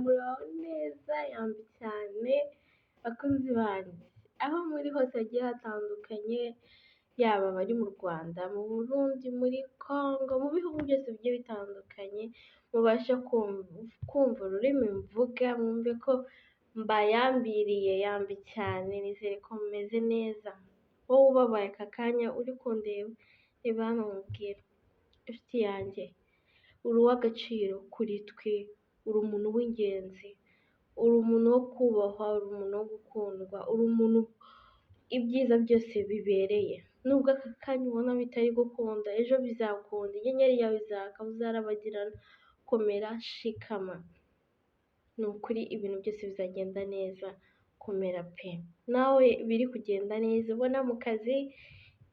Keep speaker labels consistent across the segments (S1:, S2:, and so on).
S1: muraho neza yambi cyane bakunzi banjye, aho muri hose hagiye hatandukanye, yaba abari mu Rwanda, mu Burundi, muri Congo, mu bihugu byose bigiye bitandukanye, mubashe kumva ururimi mvuga, mwumve ko mbayambiriye yambi cyane, nizere ko mumeze neza. Wowe ubabaye aka kanya uri kundeba, reba hano nkubwire, inshuti yanjye, uri uw'agaciro kuri twe, uri umuntu w'ingenzi, uri umuntu wo kubahwa, uri umuntu wo gukundwa, uri umuntu ibyiza byose bibereye. Nubwo aka kanya ubona bitari gukunda, ejo bizakunda, inyenyeri yawe izaka, uzarabagirana, komera, shikama. Ni ukuri ibintu byose bizagenda neza, komera pe. Nawe biri kugenda neza, ubona mu kazi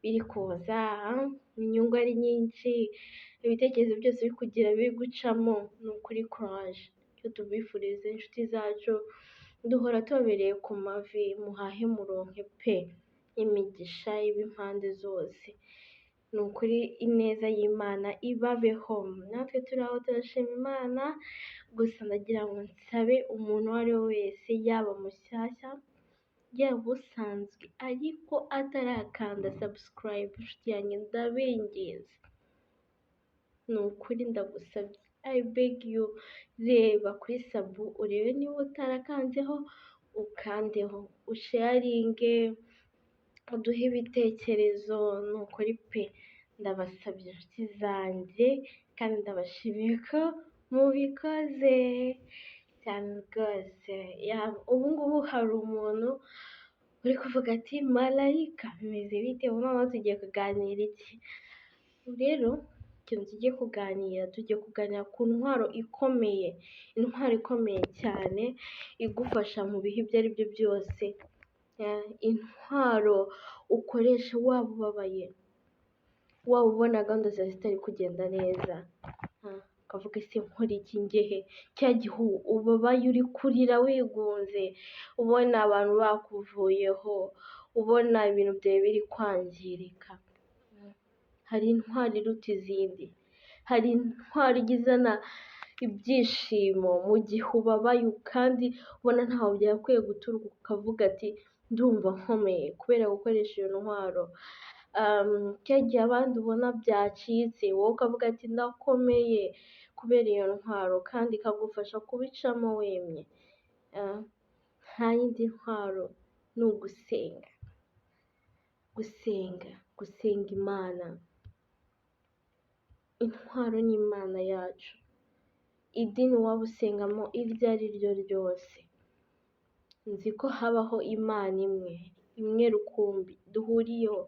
S1: biri kuza, inyungu ari nyinshi, ibitekerezo byose biri kugira biri gucamo, ni ukuri kuraje. Icyo tubifuriza inshuti zacu, duhora tubabereye ku mavi, muhahe muronke pe, imigisha y'impande zose. Ni ukuri ineza y'Imana ibabeho, natwe turi aho turashima Imana. Gusa ndagira ngo nsabe umuntu uwo ari we wese, yaba mushyashya yaba usanzwe ariko atarakanda subscribe, inshuti yanjye ndabinginze, ni ukuri ndagusabye, I beg you, reba kuri sabu urebe niba utarakanzeho, ukandeho, usharinge, uduhe ibitekerezo, ni ukuri pe, ndabasabye inshuti zanjye, kandi ndabashimiye ko mubikoze cyane rwose. Ubu ngubu hari umuntu uri kuvuga ati malayika bimeze bite, ubu noneho tugiye kuganira iki? Rero ikintu tugiye kuganira ku ntwaro ikomeye, intwaro ikomeye cyane igufasha mu bihe ibyo ari byo byose, intwaro ukoresha waba ubabaye, waba ubona gahunda zawe zitari kugenda neza, ukavuga ese nkora iki ngehe, cya gihe ubabaye uri kurira wigunze, ubona abantu bakuvuyeho, ubona ibintu byawe biri kwangirika, hari intwaro iruta izindi, hari intwaro igizana ibyishimo mu gihe ubabaye kandi ubona ntaho byakwiye guturuka, ukavuga ati ndumva nkomeye kubera gukoresha iyo ntwaro. Cya gihe abandi ubona byacitse, wowe ukavuga ati ndakomeye kubera iyo ntwaro, kandi ikagufasha kubicamo wemye. Nta yindi ntwaro, ni ugusenga, gusenga Imana. Intwaro ni Imana yacu, idini waba usengamo iryo ari ryo ryose, nzi ko habaho Imana imwe rukumbi duhuriyeho,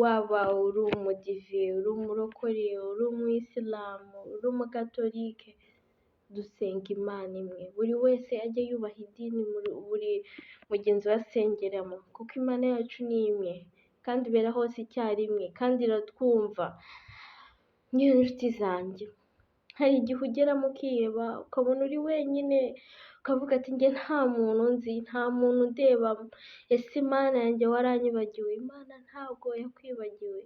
S1: waba uri umudive, uri umurokore, uri umuyisilamu, uri umugatolike, dusenga Imana imwe. Buri wese ajye yubaha idini buri mugenzi we asengeramo, kuko Imana yacu ni imwe kandi ibera hose icyarimwe, kandi iratwumva. Niyo nshuti zanjye, hari igihe ugeramo ukiheba, ukabona uri wenyine, ukavuga ati njye nta muntu nzi, nta muntu undebamo, ese Imana yanjye waranyibagiwe? Imana ntabwo yakwibagiwe.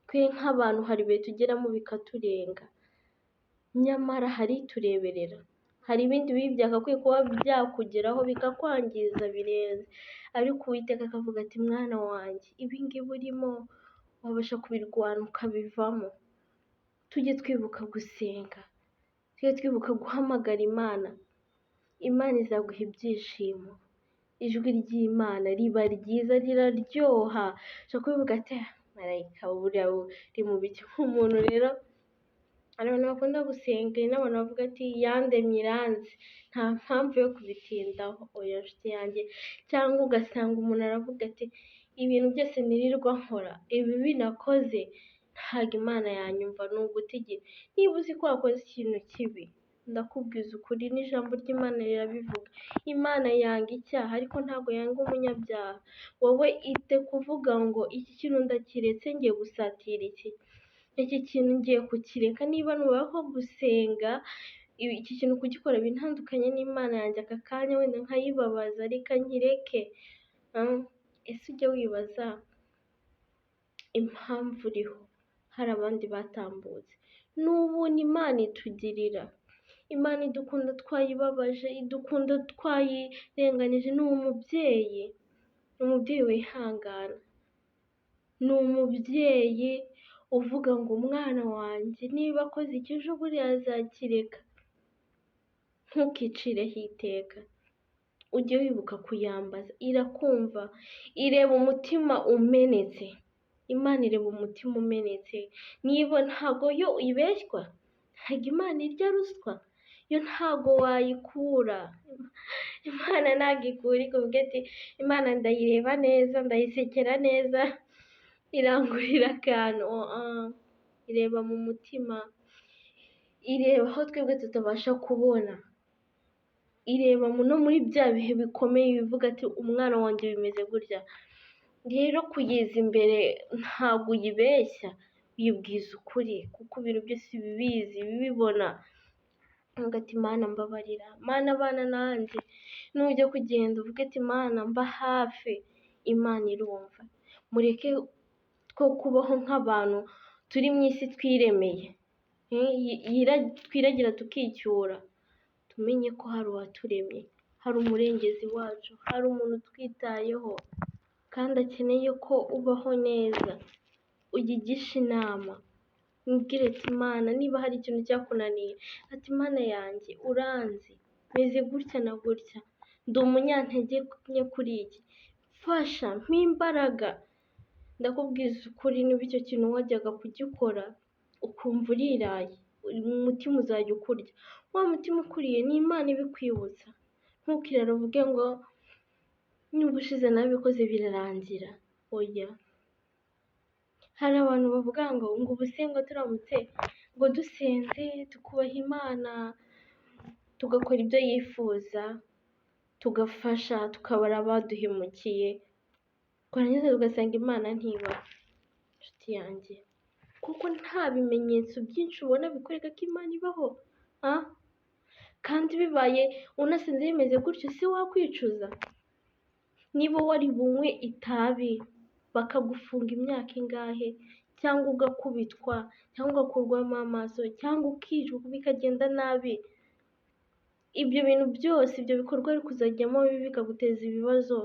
S1: Twe nk'abantu hari ibihe tugeramo bikaturenga, nyamara hari itureberera, hari ibindi bibi byagakwiye kuba byakugeraho bikakwangiza birenze, ariko Uwiteka akavuga ati mwana wanjye, ibi ngibi urimo wabasha kubirwana ukabivamo. Tujye twibuka gusenga, tujye twibuka guhamagara Imana, Imana izaguha ibyishimo. Ijwi ry'Imana riba ryiza, riraryoha, ushobora kubivuga ati marayika buriya uri mu biki? Umuntu rero, hari abantu bakunda gusenga n'abantu bavuga ati yandemye iranzi, nta mpamvu yo kubitindaho, oya nshuti yanjye. Cyangwa ugasanga umuntu aravuga ati ibintu byose nirirwa nkora, ibi binakoze ntabwo Imana yanyumva, ni ugutigita. Niba uzi ko wakoze ikintu kibi, ndakubwiza ukuri, n'ijambo ry'Imana rirabivuga, Imana yanga icyaha ariko ntabwo yanga umunyabyaha. Wowe ite kuvuga ngo iki kintu ndakiretse ngiye gusatira iki kintu ngiye kukireka, niba nubaho gusenga iki kintu kugikora bintandukanye n'Imana yanjye, aka kanya wenda nkayibabaza, reka nkireke. Ese ujye wibaza impamvu uriho, hari abandi batambutse, n'ubuntu Imana itugirira, Imana idukunda twayibabaje, idukunda twayirenganije. Ni umubyeyi, ni umubyeyi wihangana, ni umubyeyi uvuga ngo umwana wanjye niba akoze iki ejo buriya azakireka, ntukicireho iteka, ujye wibuka kuyambaza. Irakumva, ireba umutima umenetse. Imana ireba umutima umenetse. Niba ntago yo ibeshywa, ntago Imana irya ruswa, yo ntago wayikura. Imana ntago ikura ikavuga ati Imana ndayireba neza, ndayisekera neza, irangurira akantu. Ireba mu mutima, ireba aho twebwe tutabasha kubona, ireba no muri bya bihe bikomeye bivuga ati umwana wanjye bimeze gutya. Rero kuyiza imbere ntabwo uyibeshya, uyibwiza ukuri, kuko ibintu byose ibibizi ibibibona. Uvuga ati Mana mbabarira, Mana abana nanjye, nujya kugenda uvuga ati Mana mba hafi. Imana irumva. Mureke two kubaho nk'abantu turi mu isi twiremeye, twiragira tukicyura. Tumenye ko hari uwaturemye, hari umurengezi wacu, hari umuntu utwitayeho, kandi akeneye ko ubaho neza. Uyigisha inama, umubwire ati Mana niba hari ikintu cyakunaniye, ati Mana yanjye uranzi, meze gutya na gutya, ndi umunyantege nke kuri iki, fasha mpa imbaraga. Ndakubwiza ukuri, niba icyo kintu wajyaga kugikora ukumva uriraye, umutima uzajya ukurya. Wa mutima ukuriye ni Imana ibikwibutsa. Ntukirare uvuge ngo niba ushize nabikoze birarangira. Oya, hari abantu bavuga ngo ubuse ngo turamutse ngo dusenze tukubaha Imana, tugakora ibyo yifuza, tugafasha, tukabara abaduhemukiye, twarangiza tugasanga Imana ntibaho. Inshuti yanjye, kuko nta bimenyetso byinshi ubona bikwereka ko Imana ibaho. Kandi bibaye unasenze bimeze gutyo, si wakwicuza? Niba wari bunywe itabi bakagufunga imyaka ingahe, cyangwa ugakubitwa, cyangwa ugakurwamo amaso, cyangwa ukicwa bikagenda nabi, ibyo bintu byose, ibyo bikorwa ari kuzajyamo bibi bikaguteza ibibazo,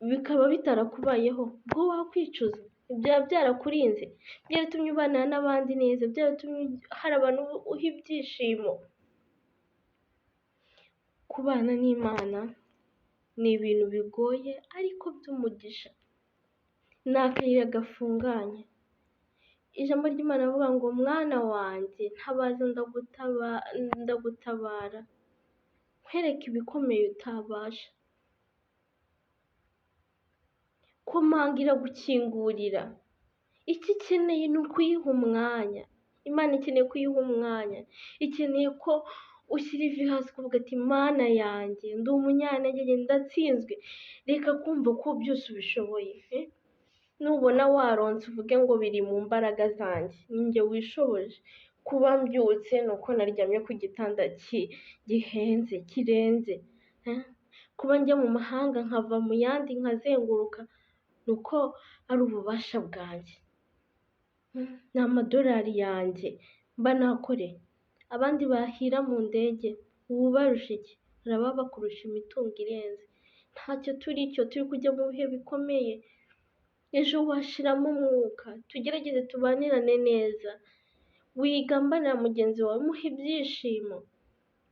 S1: bikaba bitarakubayeho, ubwo wakwicuza? Byaba byarakurinze, byaratumye ubana n'abandi neza, byaratumye hari abantu uha ibyishimo. Kubana n'Imana ni ibintu bigoye ariko by'umugisha, ni akayira gafunganye. Ijambo ry'Imana rivuga ngo mwana wanjye ntabaza ndagutabara, nkwereke ibikomeye utabasha. Komanga iragukingurira, icyo ikeneye ni ukuyiha umwanya. Imana ikeneye kuyiha umwanya, ikeneye ko ushyira ivi hasi ukavuga ati Mana yanjye ndi umunyantege nke, ndatsinzwe. Reka kumva ko byose ubishoboye. Nubona waronse uvuge ngo biri mu mbaraga zanjye, ni njye wishoboje. Kuba mbyutse ni uko naryamye ku gitanda gihenze kirenze. Kuba njya mu mahanga nkava mu yandi nkazenguruka, ni uko ari ububasha bwanjye, ni amadolari yanjye mba nakoreye. Abandi bahira mu ndege, ubu barusha iki? Hari ababa bakurusha imitungo irenze. Ntacyo turi kujya mu bihe bikomeye. Ejo washiramo umwuka, tugerageze tubanirane neza. Wigambanira mugenzi wawe, muhe ibyishimo.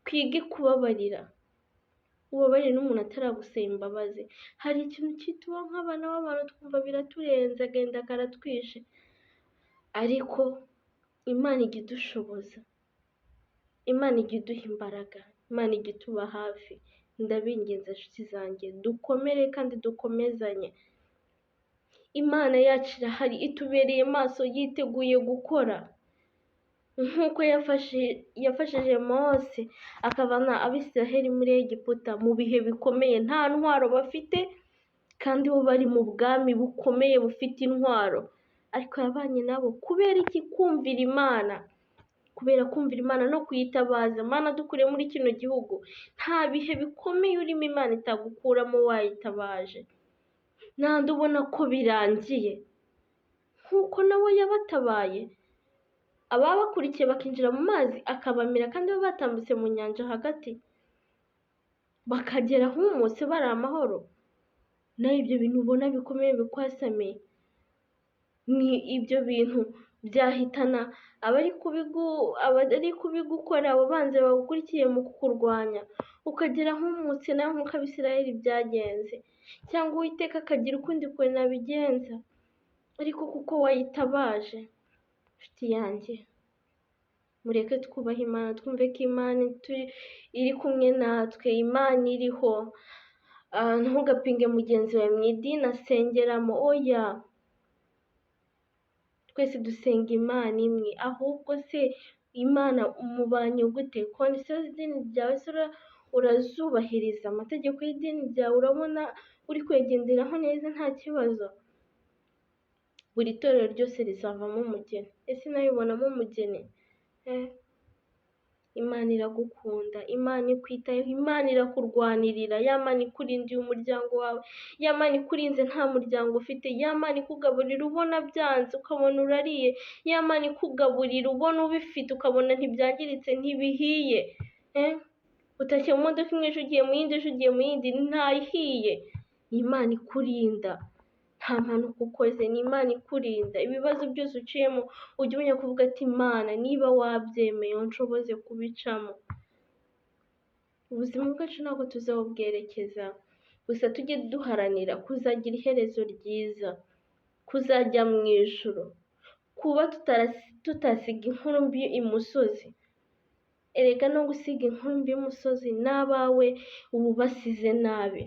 S1: Twige kubabarira, ubabarire n'umuntu ataragusaba imbabazi. Hari ikintu kitubaho nk'abana b'abantu twumva biraturenze, agahinda karatwishe, ariko Imana ijya idushoboza, Imana ijya iduha imbaraga, Imana ijya ituba hafi. Ndabinginze inshuti zanjye, dukomere kandi dukomezanye. Imana yacu irahari, itubereye maso, yiteguye gukora. Nk'uko yafashije Mose akavana Abisiraheli muri Egiputa mu bihe bikomeye, nta ntwaro bafite, kandi bo bari mu bwami bukomeye bufite intwaro, ariko yabanye nabo. Kubera iki? Kumvira Imana. Kubera kumvira Imana no kuyitabaza. Mana dukure muri kino gihugu, nta bihe bikomeye urimo Imana itagukuramo wayitabaje. Nandi ubona ko birangiye, nk'uko nawe yabatabaye ababa bakurikiye bakinjira mu mazi akabamira kandi baba batambutse mu nyanja hagati bakagera humutse bari amahoro. Naho ibyo bintu ubona bikomeye bikwasamiye, ni ibyo bintu byahitana abari kubigukora, abo banzi bagukurikiye mu kukurwanya, ukagera humutse nawe nk'uko Abisirayeli byagenze, cyangwa Uwiteka akagira ukundi kuntu abigenza, ariko kuko wayitabaje. Nshuti yanjye, mureke twubahe Imana, twumve ko Imana iri kumwe natwe, Imana iriho. Ntugapinge mugenzi wawe mu idini asengeramo, oya, twese dusenga Imana imwe. Ahubwo se Imana umubanye gute? Kondisiyo z'idini ryawe se urazubahiriza? Amategeko y'idini ryawe urabona uri kwegenderaho neza nta kibazo? Buri torero ryose rizavamo umugeni, ese nawe ubonamo umugeni? Imana iragukunda, Imana ikwitayeho, Imana irakurwanirira, ya Mana ikurindiye umuryango wawe, ya Mana ikurinze nta muryango ufite, ya Mana ikugaburira ubona byanze ukabona urariye, ya Mana ikugaburira ubona ubifite ukabona ntibyangiritse ntibihiye. Utashye mu modoka imwe ejo ugiye mu yindi, ejo ugiye mu yindi, ntayihiye. Imana ikurinda, nta mpanuka ukoze, ni Imana ikurinda. Ibibazo byose uciyemo ujye umenya kuvuga ati Imana niba wabyemeye unshoboze kubicamo. Ubuzima bwacu ntabwo tuzabubwerekeza, gusa tujye duharanira kuzagira iherezo ryiza, kuzajya mu ijuru, kuba tutasiga inkuru mbi imusozi. Erega no gusiga inkuru mbi imusozi n'abawe uba ubasize nabi,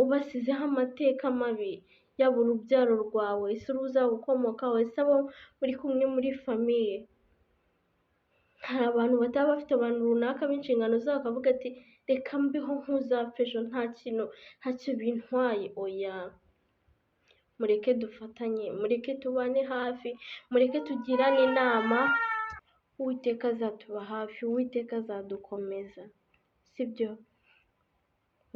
S1: ubasizeho amateka mabi, yaba urubyaro rwawe, ese uruzagukomokaho, ese abo muri kumwe muri famiye. Hari abantu bataba bafite abantu runaka b'inshingano zabo bakavuga ati reka mbeho nk'uzapfa ejo, ntacyo bintwaye. Oya, mureke dufatanye, mureke tubane hafi, mureke tugirane inama. Uwiteka azatuba hafi, Uwiteka azadukomeza, sibyo?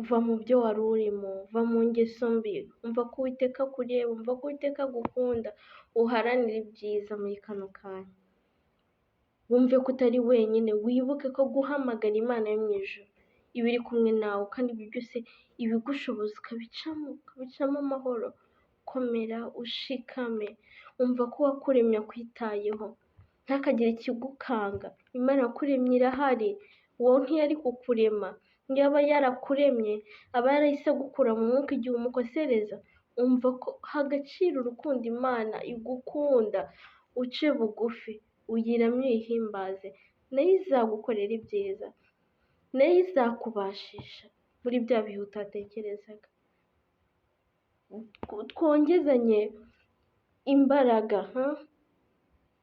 S1: Uva mu byo wari urimo, uva mu ngeso mbi, umva ko Uwiteka akureba, umva ko Uwiteka agukunda, uharanire ibyiza muri kano kanya. Wumve ko utari wenyine, wibuke ko guhamagara Imana yo mu ijuru iba iri kumwe nawe, kandi ibi byose ibigushoboza ukabicamo amahoro. Komera ushikame, umva ko wakuremye akwitayeho, ntakagire ikigukanga. Imana yakuremye irahari, wowe ntiyari kukurema. Yaba yarakuremye aba yarahise agukura mu mwuka igihe umukosereza. Umva ko ha agaciro urukundo Imana igukunda, uce bugufi, uyiramye uyihimbaze, nayo izagukorera ibyiza, nayo izakubashisha muri bya bihe utatekerezaga. Twongezanye imbaraga,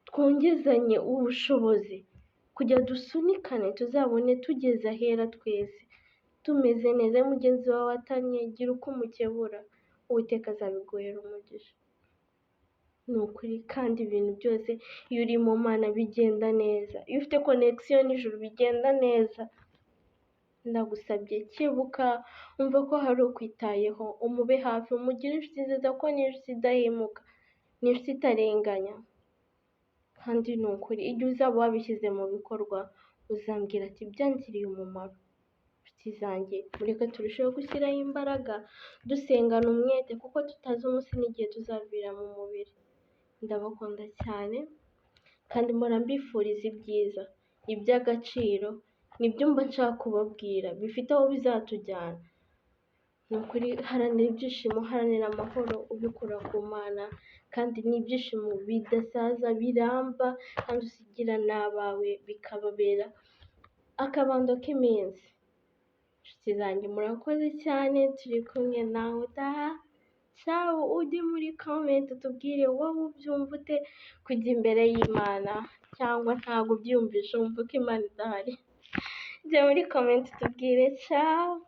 S1: twongezanye ubushobozi, kujya dusunikane tuzabone tugeze ahera twese tumeze neza. Mugenzi wawe atanye, gira uko umukebura, Uwiteka azabiguhera umugisha. Ni ukuri, kandi ibintu byose iyo uri mu Mana bigenda neza, iyo ufite connection n'ijuru bigenda neza. Ndagusabye kebuka, umva ko hari ukwitayeho, umube hafi, umugire inshuti nziza, ko ni inshuti idahemuka, ni inshuti itarenganya. Kandi ni ukuri, igihe uzaba wabishyize mu bikorwa uzambwira ati byangiriye umumaro. Inshuti zanjye, mureke turusheho gushyiraho imbaraga, dusengana umwete, kuko tutazi umunsi n'igihe tuzavira mu mubiri. Ndabakunda cyane, kandi mpora mbifuriza ibyiza, iby'agaciro, nibyo mba nshaka kubabwira, bifite aho bizatujyana. Ni ukuri, haranira ibyishimo, haranira amahoro, ubikura ku Mana, kandi ni ibyishimo bidasaza, biramba, kandi usigira n'abawe bikababera akabando k'iminsi. Inshuti zanjye, murakoze cyane, turi kumwe nawe utaha. Cyawe, ujye muri comment utubwire wowe ubyumva ute kujya imbere y'Imana, cyangwa ntabwo ubyiyumvisha wumva ko Imana idahari. Jya muri comment utubwire. Cyawe.